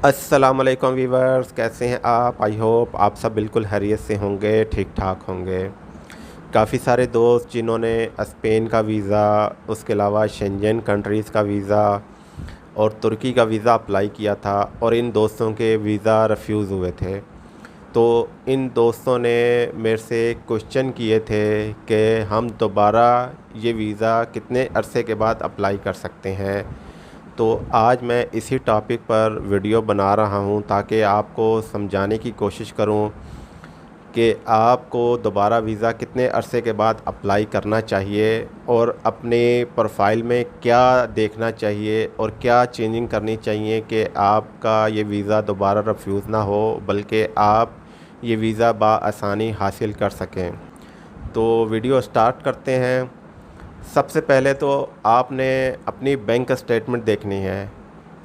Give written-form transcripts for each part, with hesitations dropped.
अस्सलाम वालेकुम वीवर्स, कैसे हैं आप? आई होप आप सब बिल्कुल खैरियत से होंगे, ठीक ठाक होंगे। काफ़ी सारे दोस्त जिन्होंने स्पेन का वीज़ा, उसके अलावा शेंजन कंट्रीज़ का वीज़ा और तुर्की का वीज़ा अप्लाई किया था और इन दोस्तों के वीज़ा रिफ्यूज़ हुए थे। तो इन दोस्तों ने मेरे से क्वेश्चन किए थे कि हम दोबारा ये वीज़ा कितने अरसे के बाद अप्लाई कर सकते हैं। तो आज मैं इसी टॉपिक पर वीडियो बना रहा हूं ताकि आपको समझाने की कोशिश करूं कि आपको दोबारा वीज़ा कितने अरसे के बाद अप्लाई करना चाहिए और अपने प्रोफाइल में क्या देखना चाहिए और क्या चेंजिंग करनी चाहिए कि आपका ये वीज़ा दोबारा रिफ्यूज़ ना हो, बल्कि आप ये वीज़ा बआसानी हासिल कर सकें। तो वीडियो स्टार्ट करते हैं। सबसे पहले तो आपने अपनी बैंक स्टेटमेंट देखनी है,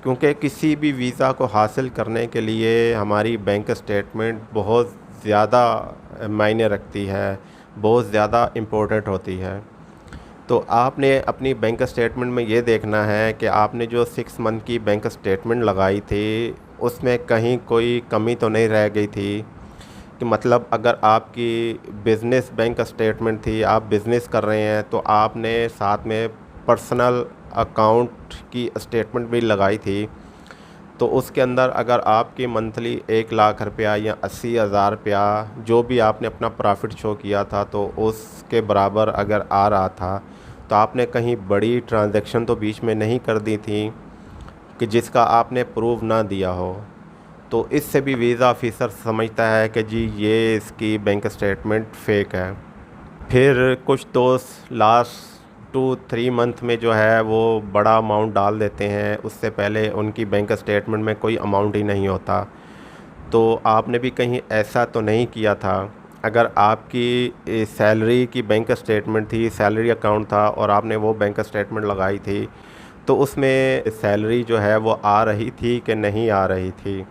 क्योंकि किसी भी वीज़ा को हासिल करने के लिए हमारी बैंक स्टेटमेंट बहुत ज़्यादा मायने रखती है, बहुत ज़्यादा इम्पोर्टेंट होती है। तो आपने अपनी बैंक स्टेटमेंट में ये देखना है कि आपने जो 6 मंथ की बैंक स्टेटमेंट लगाई थी, उसमें कहीं कोई कमी तो नहीं रह गई थी। कि मतलब अगर आपकी बिज़नेस बैंक स्टेटमेंट थी, आप बिज़नेस कर रहे हैं, तो आपने साथ में पर्सनल अकाउंट की स्टेटमेंट भी लगाई थी। तो उसके अंदर अगर आपकी मंथली 1 लाख रुपया या 80,000 रुपया जो भी आपने अपना प्रॉफिट शो किया था, तो उसके बराबर अगर आ रहा था, तो आपने कहीं बड़ी ट्रांजैक्शन तो बीच में नहीं कर दी थी कि जिसका आपने प्रूफ ना दिया हो। तो इससे भी वीज़ा ऑफिसर समझता है कि जी ये इसकी बैंक स्टेटमेंट फ़ेक है। फिर कुछ दोस्त लास्ट 2-3 मंथ में जो है वो बड़ा अमाउंट डाल देते हैं, उससे पहले उनकी बैंक स्टेटमेंट में कोई अमाउंट ही नहीं होता। तो आपने भी कहीं ऐसा तो नहीं किया था? अगर आपकी सैलरी की बैंक स्टेटमेंट थी, सैलरी अकाउंट था और आपने वो बैंक स्टेटमेंट लगाई थी, तो उसमें सैलरी जो है वो आ रही थी कि नहीं आ रही थी?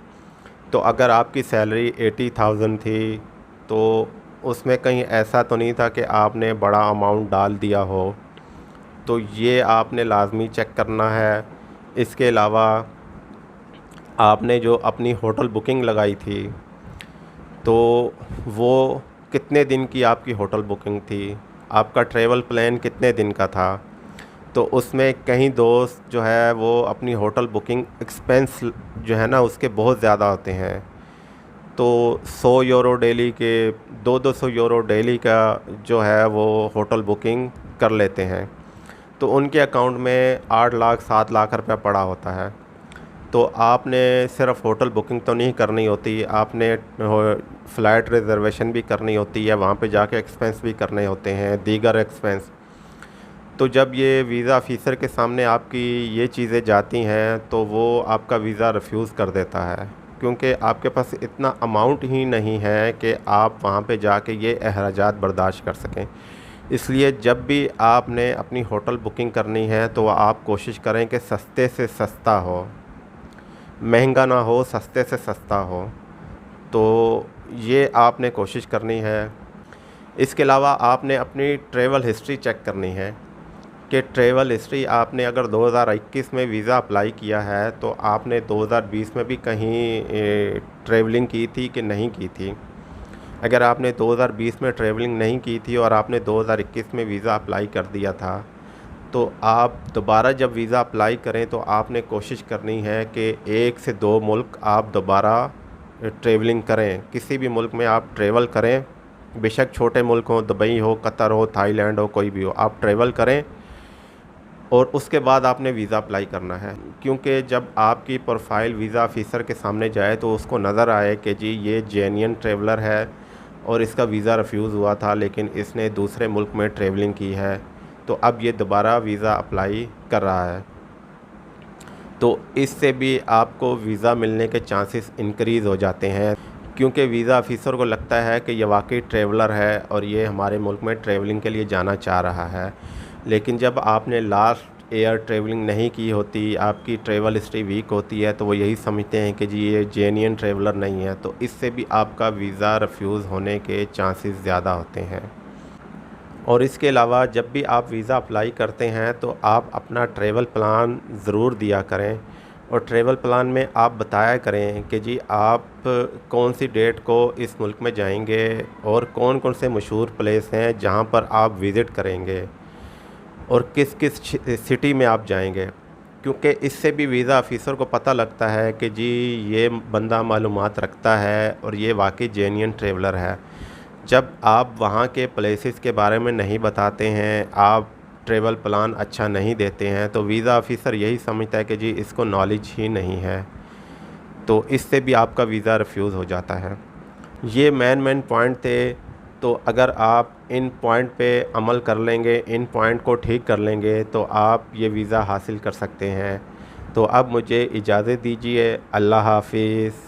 तो अगर आपकी सैलरी 80,000 थी, तो उसमें कहीं ऐसा तो नहीं था कि आपने बड़ा अमाउंट डाल दिया हो? तो ये आपने लाज़मी चेक करना है। इसके अलावा आपने जो अपनी होटल बुकिंग लगाई थी, तो वो कितने दिन की आपकी होटल बुकिंग थी? आपका ट्रैवल प्लान कितने दिन का था? तो उसमें कई दोस्त जो है वो अपनी होटल बुकिंग एक्सपेंस जो है ना उसके बहुत ज़्यादा होते हैं। तो 100 यूरो डेली के 200 यूरो डेली का जो है वो होटल बुकिंग कर लेते हैं। तो उनके अकाउंट में 8 लाख 7 लाख रुपया पड़ा होता है। तो आपने सिर्फ़ होटल बुकिंग तो नहीं करनी होती, आपने फ़्लाइट रिज़र्वेशन भी करनी होती है, वहाँ पे जाके एक्सपेंस भी करने होते हैं, दीगर एक्सपेंस। तो जब ये वीज़ा ऑफ़िसर के सामने आपकी ये चीज़ें जाती हैं, तो वो आपका वीज़ा रिफ्यूज़ कर देता है, क्योंकि आपके पास इतना अमाउंट ही नहीं है कि आप वहाँ पे जाके ये अखराजात बर्दाश्त कर सकें। इसलिए जब भी आपने अपनी होटल बुकिंग करनी है, तो आप कोशिश करें कि सस्ते से सस्ता हो, महंगा ना हो, सस्ते से सस्ता हो। तो ये आपने कोशिश करनी है। इसके अलावा आपने अपनी ट्रैवल हिस्ट्री चेक करनी है कि ट्रैवल हिस्ट्री आपने अगर 2021 में वीज़ा अप्लाई किया है, तो आपने 2020 में भी कहीं ट्रैवलिंग की थी कि नहीं की थी? अगर आपने 2020 में ट्रैवलिंग नहीं की थी और आपने 2021 में वीज़ा अप्लाई कर दिया था, तो आप दोबारा जब वीज़ा अप्लाई करें, तो आपने कोशिश करनी है कि 1 से 2 मुल्क आप दोबारा ट्रैवलिंग करें। किसी भी मुल्क में आप ट्रैवल करें, बेशक छोटे मुल्क हों, दुबई हो, कतर हो, थाईलैंड हो, कोई भी हो, आप ट्रैवल करें और उसके बाद आपने वीज़ा अप्लाई करना है। क्योंकि जब आपकी प्रोफाइल वीज़ा ऑफिसर के सामने जाए, तो उसको नज़र आए कि जी ये जेन्युइन ट्रैवलर है और इसका वीज़ा रिफ्यूज़ हुआ था, लेकिन इसने दूसरे मुल्क में ट्रैवलिंग की है, तो अब ये दोबारा वीज़ा अप्लाई कर रहा है। तो इससे भी आपको वीज़ा मिलने के चांसेस इंक्रीज़ हो जाते हैं, क्योंकि वीज़ा ऑफिसर को लगता है कि ये वाकई ट्रैवलर है और ये हमारे मुल्क में ट्रैवलिंग के लिए जाना चाह रहा है। लेकिन जब आपने लास्ट ईयर ट्रैवलिंग नहीं की होती, आपकी ट्रैवल हिस्ट्री वीक होती है, तो वो यही समझते हैं कि जी ये जेन्युइन ट्रैवलर नहीं है, तो इससे भी आपका वीज़ा रिफ्यूज़ होने के चांसेस ज़्यादा होते हैं। और इसके अलावा जब भी आप वीज़ा अप्लाई करते हैं, तो आप अपना ट्रैवल प्लान ज़रूर दिया करें। और ट्रैवल प्लान में आप बताया करें कि जी आप कौन सी डेट को इस मुल्क में जाएंगे और कौन कौन से मशहूर प्लेस हैं जहां पर आप विज़िट करेंगे और किस किस सिटी में आप जाएंगे, क्योंकि इससे भी वीज़ा ऑफ़िसर को पता लगता है कि जी ये बंदा मालूमात रखता है और ये वाकई जेन्युइन ट्रैवलर है। जब आप वहाँ के प्लेसेस के बारे में नहीं बताते हैं, आप ट्रैवल प्लान अच्छा नहीं देते हैं, तो वीज़ा ऑफ़िसर यही समझता है कि जी इसको नॉलेज ही नहीं है, तो इससे भी आपका वीज़ा रिफ्यूज़ हो जाता है। ये मेन पॉइंट थे। तो अगर आप इन पॉइंट पे अमल कर लेंगे, इन पॉइंट को ठीक कर लेंगे, तो आप ये वीज़ा हासिल कर सकते हैं। तो अब मुझे इजाज़त दीजिए। अल्लाह हाफ़िज़।